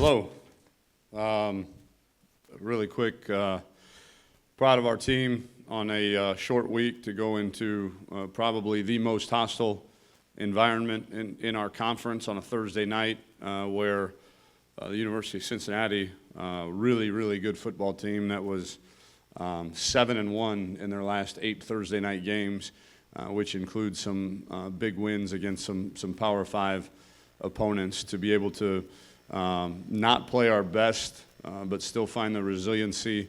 Hello. Really quick, proud of our team on a short week to go into probably the most hostile environment in our conference on a Thursday night where the University of Cincinnati, really good football team that was 7-1 in their last 8 Thursday night games, which includes some big wins against some Power 5 opponents, to be able to not play our best, but still find the resiliency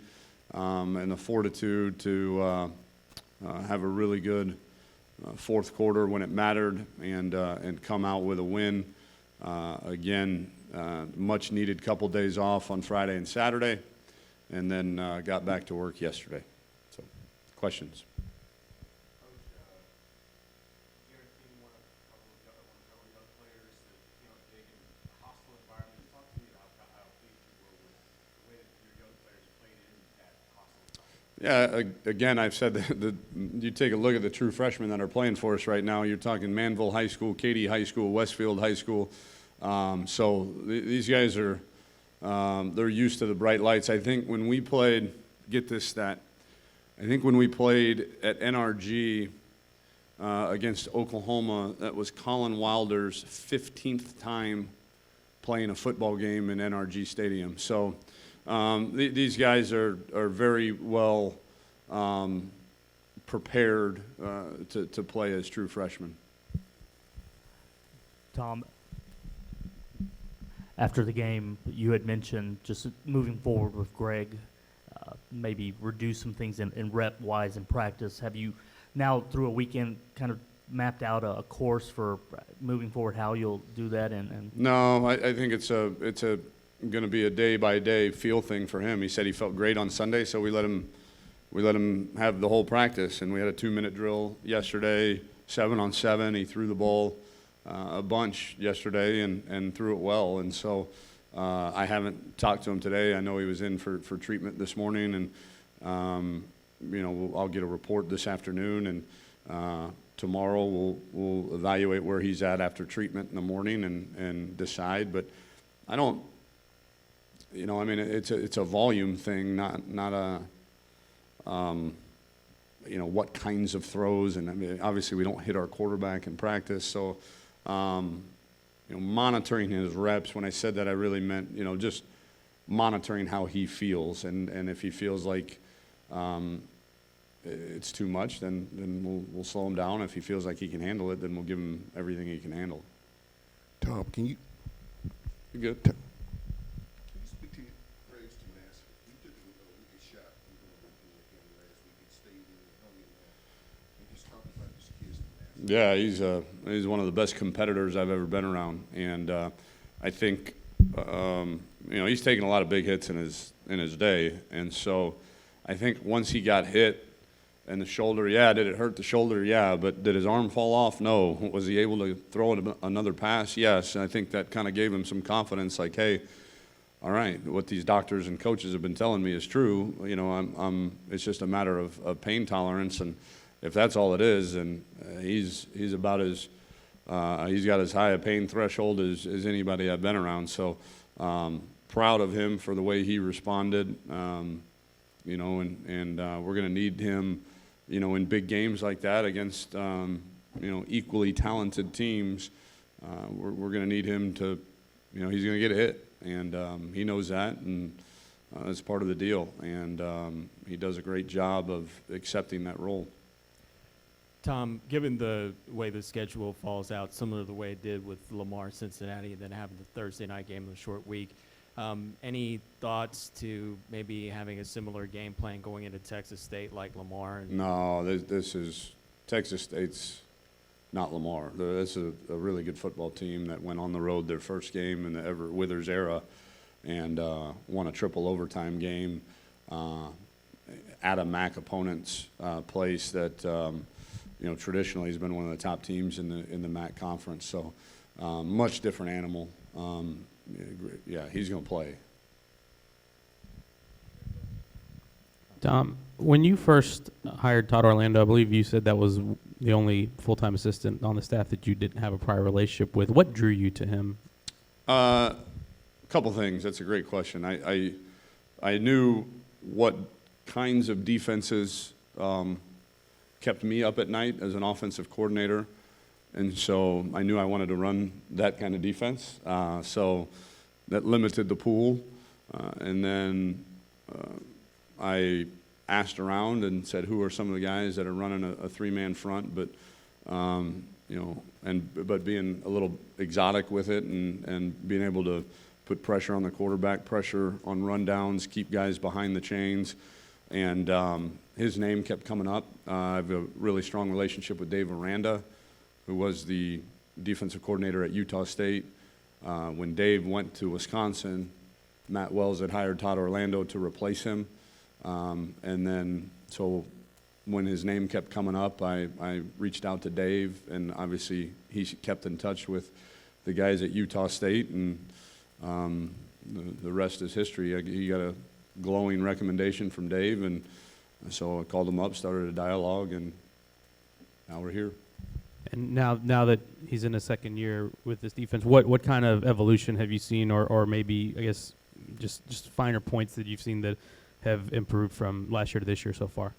and the fortitude to have a really good fourth quarter when it mattered, and come out with a win. Again, much needed couple days off on Friday and Saturday, and then got back to work yesterday. So, questions? Yeah, again, I've said that you take a look at the true freshmen that are playing for us right now. You're talking Manville High School, Katy High School, Westfield High School. So these guys are, they're used to the bright lights. I think when we played, get this stat, I think when we played at NRG against Oklahoma, that was Colin Wilder's 15th time playing a football game in NRG Stadium. So these guys are very well prepared to play as true freshmen. Tom, after the game, you had mentioned just moving forward with Greg, maybe reduce some things in rep-wise in practice. Have you now, through a weekend, kind of mapped out a course for moving forward, how you'll do that? No, I think it's going to be a day-by-day feel thing for him. He said he felt great on Sunday, so we let him have the whole practice, and we had a 2-minute drill yesterday, 7-on-7. He threw the ball a bunch yesterday and threw it well, and so I haven't talked to him today. I know he was in for treatment this morning, and I'll get a report this afternoon, and tomorrow we'll evaluate where he's at after treatment in the morning and decide. But I don't. It's a volume thing, not a, what kinds of throws. And obviously we don't hit our quarterback in practice. So, monitoring his reps, when I said that, I really meant, just monitoring how he feels. And if he feels like it's too much, then we'll slow him down. If he feels like he can handle it, then we'll give him everything he can handle. Tom, can you? You're good. Yeah, he's one of the best competitors I've ever been around, and I think he's taken a lot of big hits in his day, and so I think once he got hit and the shoulder, did it hurt the shoulder? Yeah, but did his arm fall off? No. Was he able to throw another pass? Yes, and I think that kind of gave him some confidence, like, hey, all right, what these doctors and coaches have been telling me is true. It's just a matter of pain tolerance, and if that's all it is, then he's about as he's got as high a pain threshold as anybody I've been around. So proud of him for the way he responded. And we're going to need him, in big games like that against equally talented teams. We're going to need him to, he's going to get a hit, and he knows that, and it's part of the deal. And he does a great job of accepting that role. Tom, given the way the schedule falls out, similar to the way it did with Lamar, Cincinnati, and then having the Thursday night game in a short week, any thoughts to maybe having a similar game plan going into Texas State like Lamar? No, this is Texas State's not Lamar. This is a really good football team that went on the road their first game in the Everett Withers era and won a triple overtime game at a MAC opponent's place that traditionally has been one of the top teams in the MAC conference. So much different animal. He's going to play. Tom, when you first hired Todd Orlando, I believe you said that was the only full-time assistant on the staff that you didn't have a prior relationship with. What drew you to him? couple things. That's a great question. I knew what kinds of defenses kept me up at night as an offensive coordinator, and so I knew I wanted to run that kind of defense. So that limited the pool, and then I asked around and said, who are some of the guys that are running a three-man front, but but being a little exotic with it and being able to put pressure on the quarterback, pressure on rundowns, keep guys behind the chains. And his name kept coming up. I have a really strong relationship with Dave Aranda, who was the defensive coordinator at Utah State. When Dave went to Wisconsin, Matt Wells had hired Todd Orlando to replace him. And then, so when his name kept coming up, I reached out to Dave, and obviously he kept in touch with the guys at Utah State, and the rest is history. He got a glowing recommendation from Dave, and so I called him up, started a dialogue, and now we're here. And now that he's in his second year with this defense, what kind of evolution have you seen, or maybe, I guess, just finer points that you've seen that have improved from last year to this year so far?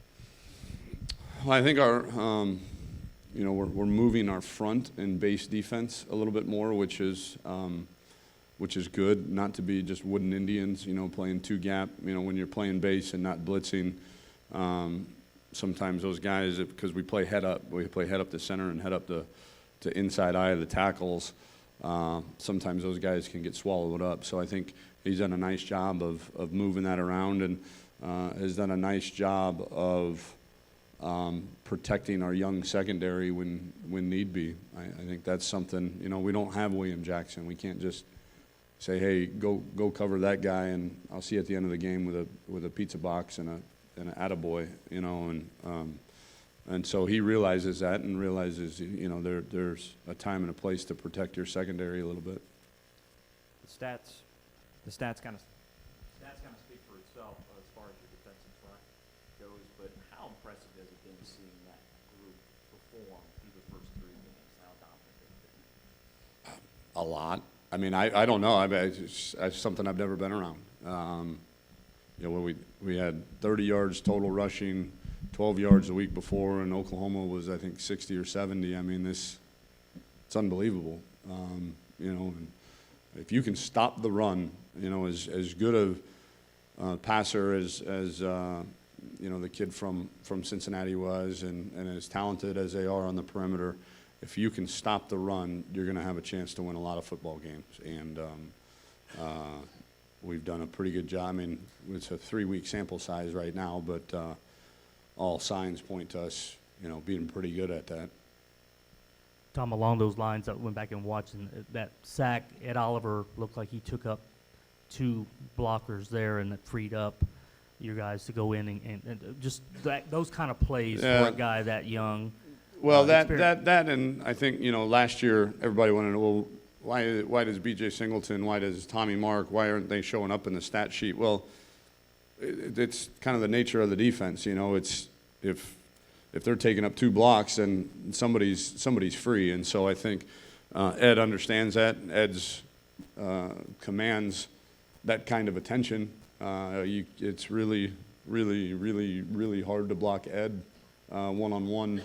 Well, I think our, we're moving our front and base defense a little bit more, which is good. Not to be just wooden Indians, playing two gap. When you're playing base and not blitzing, sometimes those guys, because we play head up to center and head up to inside eye of the tackles. Sometimes those guys can get swallowed up. So I think he's done a nice job of moving that around, and has done a nice job of protecting our young secondary when need be. I think that's something, we don't have William Jackson. We can't just say, hey, go cover that guy, and I'll see you at the end of the game with a pizza box and an attaboy, and so he realizes that, and realizes, there's a time and a place to protect your secondary a little bit. The stats kind of speak for itself as far as your defensive front goes. But how impressive has it been seeing that group perform through the first 3 games? How dominant they've been? A lot. I mean, I don't know. It's something I've never been around. We had 30 yards total rushing, 12 yards the week before, and Oklahoma was, I think, 60 or 70. I mean, it's unbelievable. And if you can stop the run, as good a passer as the kid from Cincinnati was, and as talented as they are on the perimeter, if you can stop the run, you're going to have a chance to win a lot of football games. And we've done a pretty good job. I mean, it's a 3-week sample size right now, but all signs point to us, being pretty good at that. Tom, along those lines, I went back and watched that sack. Ed Oliver looked like he took up 2 blockers there, and it freed up your guys to go in and just those kind of plays for a guy that young. Well, that and I think, last year everybody wanted to know, well, why does B.J. Singleton, why does Tommy Mark, why aren't they showing up in the stat sheet? Well, it's kind of the nature of the defense. It's if they're taking up 2 blocks, then somebody's free. And so I think Ed understands that. Ed's commands that kind of attention. It's really, really, really, really hard to block Ed one-on-one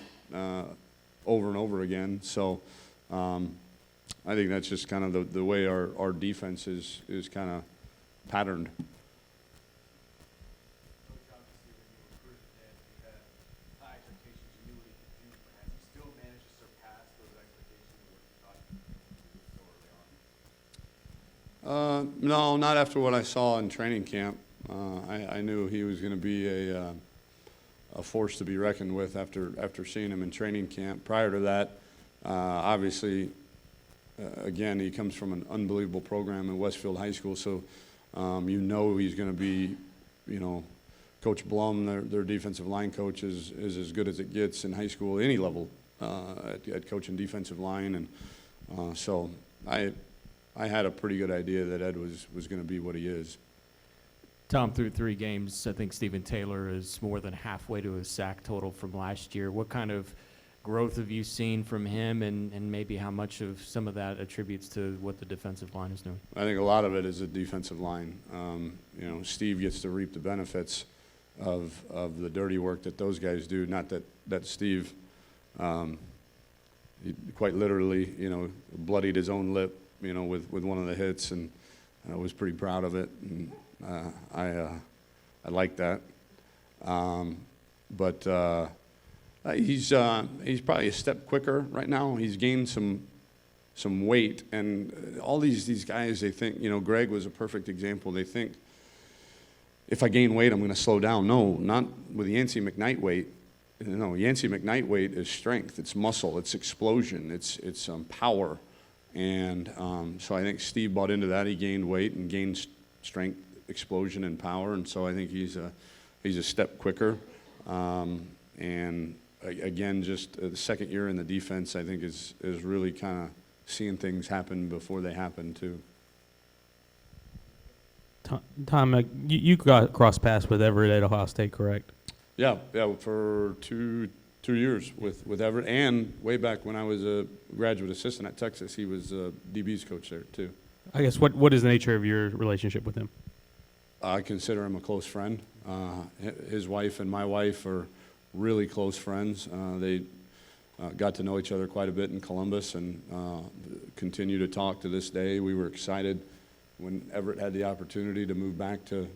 over and over again. So I think that's just kind of the way our defense is kind of patterned. No, not after what I saw in training camp. I knew he was going to be a force to be reckoned with after seeing him in training camp. Prior to that, obviously, again, he comes from an unbelievable program at Westfield High School, so he's going to be, Coach Blum, their defensive line coach, is as good as it gets in high school, any level, at coaching defensive line, and so I had a pretty good idea that Ed was going to be what he is. Tom, through 3 games, I think Stephen Taylor is more than halfway to his sack total from last year. What kind of growth have you seen from him, and maybe how much of some of that attributes to what the defensive line is doing? I think a lot of it is the defensive line. Steve gets to reap the benefits of the dirty work that those guys do. Not that Steve, he quite literally, bloodied his own lip, with one of the hits, and I was pretty proud of it, and I like that. But he's probably a step quicker right now. He's gained some weight, and all these guys, they think, Greg was a perfect example. They think, if I gain weight, I'm going to slow down. No, not with Yancey McKnight weight. No, Yancey McKnight weight is strength. It's muscle. It's explosion. It's power. And so I think Steve bought into that. He gained weight and gained strength, explosion, and power. And so I think he's a step quicker. And again, just the second year in the defense, I think is really kind of seeing things happen before they happen too. Tom, you got cross paths with Everett at Ohio State, correct? Yeah, for two years with Everett, and way back when I was a graduate assistant at Texas, he was DB's coach there too. I guess what is the nature of your relationship with him? I consider him a close friend. His wife and my wife are really close friends. They got to know each other quite a bit in Columbus and continue to talk to this day. We were excited when Everett had the opportunity to move back to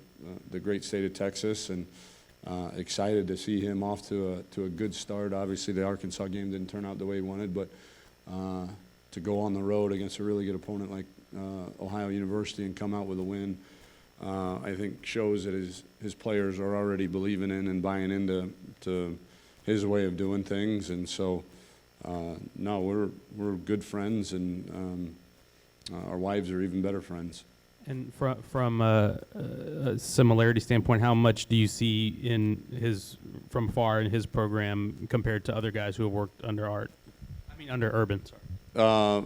the great state of Texas, and excited to see him off to a good start. Obviously, the Arkansas game didn't turn out the way he wanted, but to go on the road against a really good opponent like Ohio University and come out with a win, I think shows that his players are already believing in and buying into his way of doing things. And so, no, we're good friends, and our wives are even better friends. And from a similarity standpoint, how much do you see from afar in his program compared to other guys who have worked under under Urban? Sorry.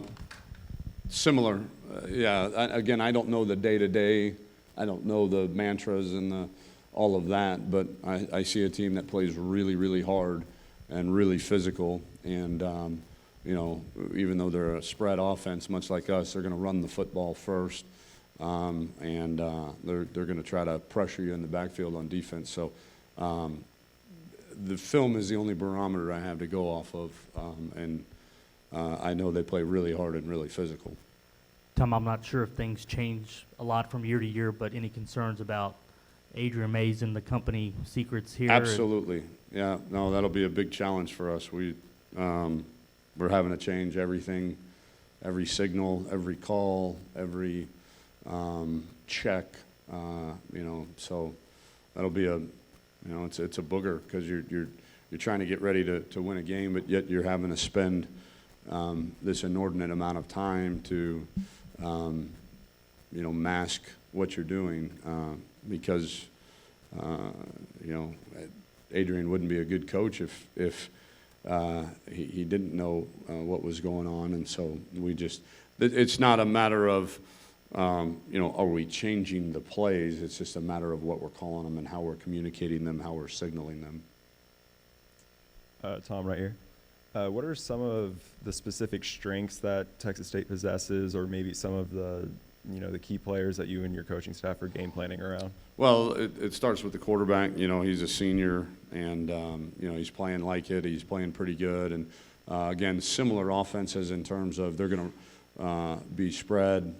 Similar, yeah. Again, I don't know the day-to-day. I don't know the mantras and all of that, but I see a team that plays really, really hard and really physical. And, even though they're a spread offense, much like us, they're going to run the football first. And they're going to try to pressure you in the backfield on defense. So the film is the only barometer I have to go off of, and I know they play really hard and really physical. Tom, I'm not sure if things change a lot from year to year, but any concerns about Adrian Mays and the company secrets here? Absolutely. Yeah, no, that'll be a big challenge for us. We're having to change everything, every signal, every call, every check, so that'll be it's a booger, because you're trying to get ready to win a game, but yet you're having to spend this inordinate amount of time to mask what you're doing, because Adrian wouldn't be a good coach if he didn't know what was going on. And so it's not a matter of are we changing the plays? It's just a matter of what we're calling them and how we're communicating them, how we're signaling them. Tom, right here. What are some of the specific strengths that Texas State possesses, or maybe some of the key players that you and your coaching staff are game planning around? Well, it starts with the quarterback. He's a senior, and he's playing like it. He's playing pretty good, and again, similar offenses in terms of they're going to be spread,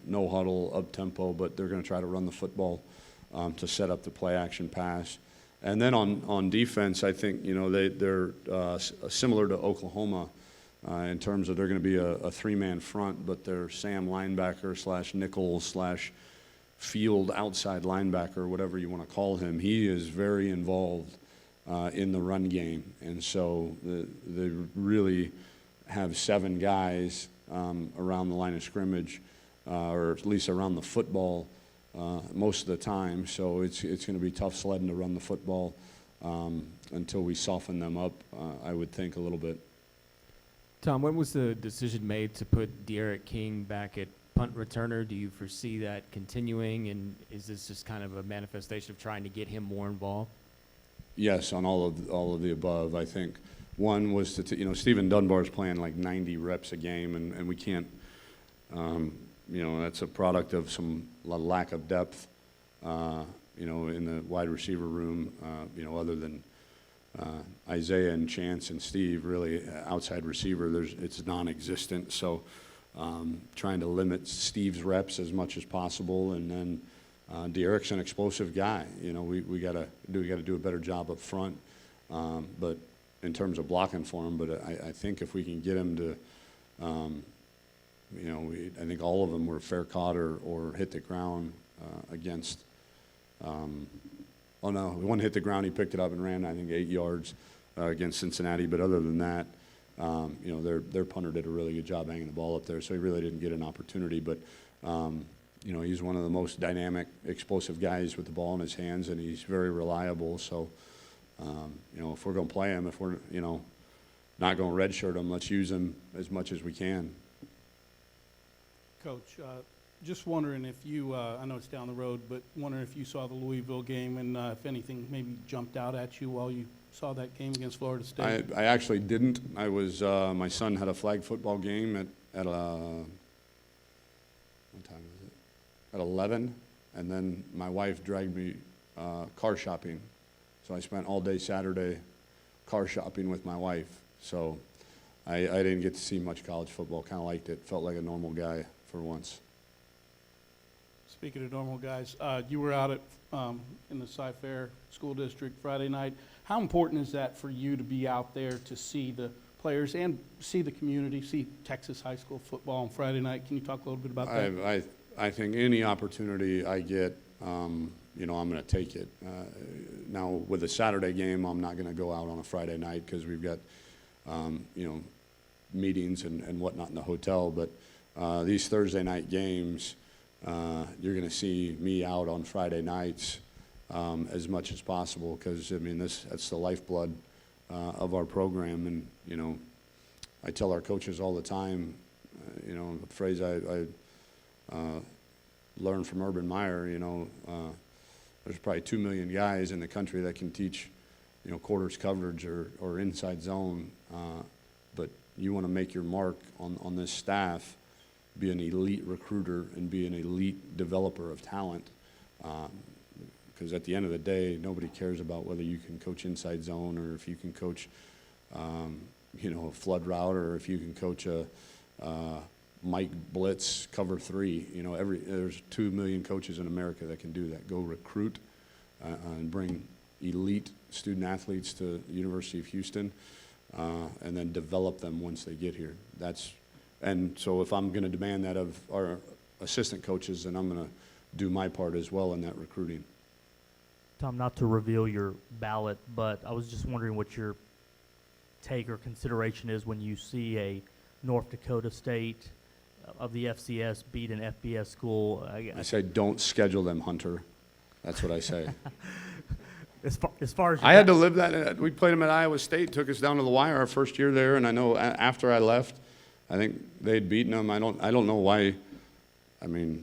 no huddle, up tempo, but they're going to try to run the football to set up the play action pass. And then on defense, I think they're similar to Oklahoma in terms of they're going to be a three-man front, but they're Sam linebacker / nickel / field outside linebacker, whatever you want to call him. He is very involved in the run game, and so they really have 7 guys around the line of scrimmage, or at least around the football most of the time. So it's going to be tough sledding to run the football until we soften them up, I would think, a little bit. Tom, when was the decision made to put De'Aaron King back at punt returner? Do you foresee that continuing, and is this just kind of a manifestation of trying to get him more involved? Yes, on all of the above. I think One was to, Stephen Dunbar's playing like 90 reps a game, and we can't, that's a product of some lack of depth, in the wide receiver room, other than Isaiah and Chance and Steve, really outside receiver, it's non-existent. So trying to limit Steve's reps as much as possible, and then Derek's an explosive guy. We gotta do a better job up front, but in terms of blocking for him. But I think if we can get him to, I think all of them were fair caught or hit the ground against. Oh no, one hit the ground, he picked it up and ran, I think 8 yards against Cincinnati. But other than that, their punter did a really good job hanging the ball up there, so he really didn't get an opportunity. But he's one of the most dynamic, explosive guys with the ball in his hands, and he's very reliable. So, if we're going to play him, if we're, not going to redshirt him, let's use him as much as we can. Coach, just wondering if you, I know it's down the road, but wondering if you saw the Louisville game and if anything maybe jumped out at you while you saw that game against Florida State. I actually didn't. I was, my son had a flag football game at what time was it? At 11, and then my wife dragged me car shopping. So I spent all day Saturday car shopping with my wife. So I didn't get to see much college football. Kind of liked it. Felt like a normal guy for once. Speaking of normal guys, you were out at in the Cy-Fair School District Friday night. How important is that for you to be out there to see the players and see the community, see Texas high school football on Friday night? Can you talk a little bit about that? I think any opportunity I get, I'm going to take it. Now, with the Saturday game, I'm not going to go out on a Friday night because we've got, meetings and whatnot in the hotel. But these Thursday night games, you're going to see me out on Friday nights as much as possible because, that's the lifeblood of our program. And, I tell our coaches all the time, the phrase I learned from Urban Meyer, there's probably 2 million guys in the country that can teach, quarters coverage or inside zone. But you want to make your mark on this staff, be an elite recruiter and be an elite developer of talent. Because at the end of the day, nobody cares about whether you can coach inside zone or if you can coach, a flood route or if you can coach a Mike Blitz cover 3. There's 2 million coaches in America that can do that. Go recruit and bring elite student athletes to the University of Houston, and then develop them once they get here. And so if I'm going to demand that of our assistant coaches, then I'm going to do my part as well in that recruiting. Tom, not to reveal your ballot, but I was just wondering what your take or consideration is when you see a North Dakota State of the FCS beat an FBS school. I say, don't schedule them, Hunter. That's what I say. As far as I had to live that. We played them at Iowa State, took us down to the wire our first year there, and I know after I left, I think they'd beaten them. I don't know why. I'm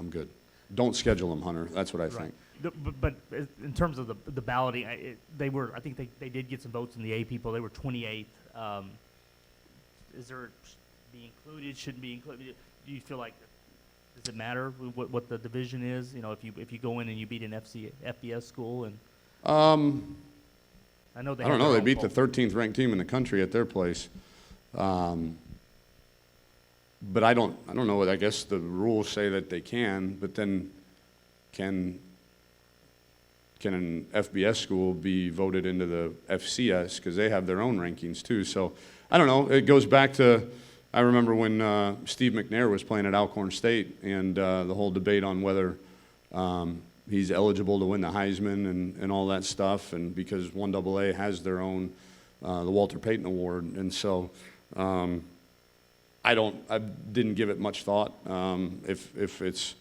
good. Don't schedule them, Hunter. That's what I think. But in terms of the balloting, I think they did get some votes in the A people. They were 28th. Is there be included? Shouldn't be included? Do you feel like does it matter what the division is? If you go in and you beat an FBS school and I know they. I don't know. They beat the 13th ranked team in the country at their place. But I don't know. I guess the rules say that they can, but then can an FBS school be voted into the FCS because they have their own rankings too? So I don't know. It goes back to I remember when Steve McNair was playing at Alcorn State and the whole debate on whether he's eligible to win the Heisman and all that stuff, and because 1AA has their own the Walter Payton Award, and so. I didn't give it much thought. If it's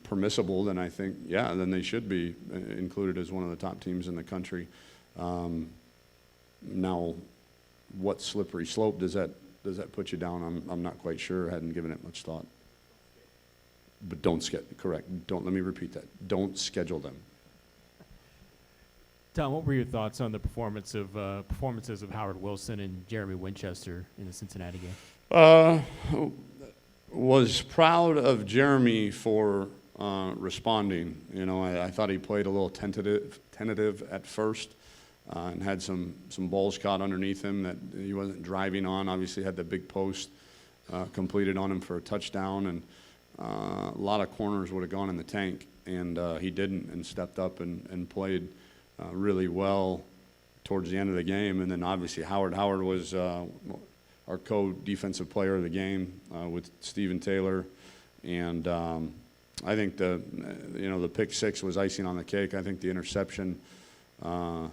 permissible, then I think, then they should be included as one of the top teams in the country. Now, what slippery slope does that put you down? I'm not quite sure. I hadn't given it much thought. But don't let me repeat that. Don't schedule them. Tom, what were your thoughts on the performances of Howard Wilson and Jeremy Winchester in the Cincinnati game? Was proud of Jeremy for responding. You know, I thought he played a little tentative at first, and had some balls caught underneath him that he wasn't driving on. Obviously had the big post completed on him for a touchdown, and a lot of corners would have gone in the tank, and he didn't, and stepped up and played really well towards the end of the game. And then obviously Howard was our co-defensive player of the game with Stephen Taylor, and I think the pick six was icing on the cake. I think the interception, a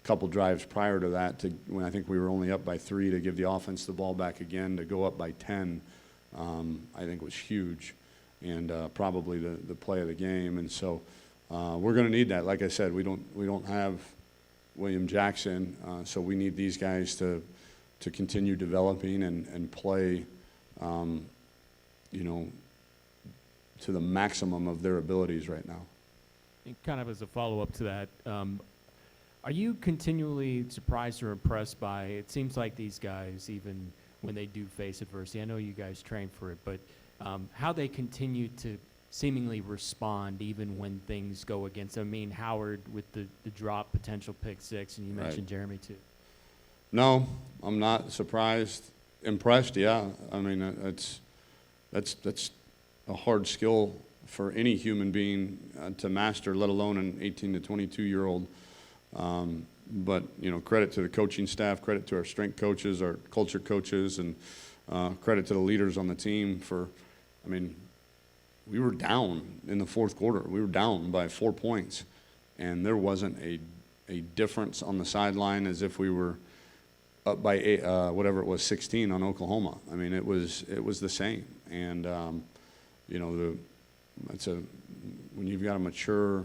couple drives prior to that, when I think we were only up by 3, to give the offense the ball back again, to go up by 10, I think was huge, and probably the play of the game. And so we're going to need that. Like I said, we don't have William Jackson, so we need these guys to continue developing and play, to the maximum of their abilities right now. And kind of as a follow-up to that, are you continually surprised or impressed by, it seems like these guys, even when they do face adversity, I know you guys train for it, but how they continue to seemingly respond even when things go against them? I mean, Howard with the drop potential pick six, and you mentioned Jeremy too. No, I'm not surprised. Impressed, yeah. I mean, that's a hard skill for any human being to master, let alone an 18 to 22-year-old. But credit to the coaching staff, credit to our strength coaches, our culture coaches, and credit to the leaders on the team we were down in the fourth quarter. We were down by 4 points, and there wasn't a difference on the sideline as if we were up by 16 on Oklahoma. I mean, it was the same. And when you've got a mature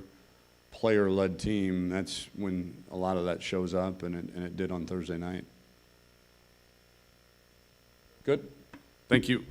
player-led team, that's when a lot of that shows up, and it did on Thursday night. Good. Thank you.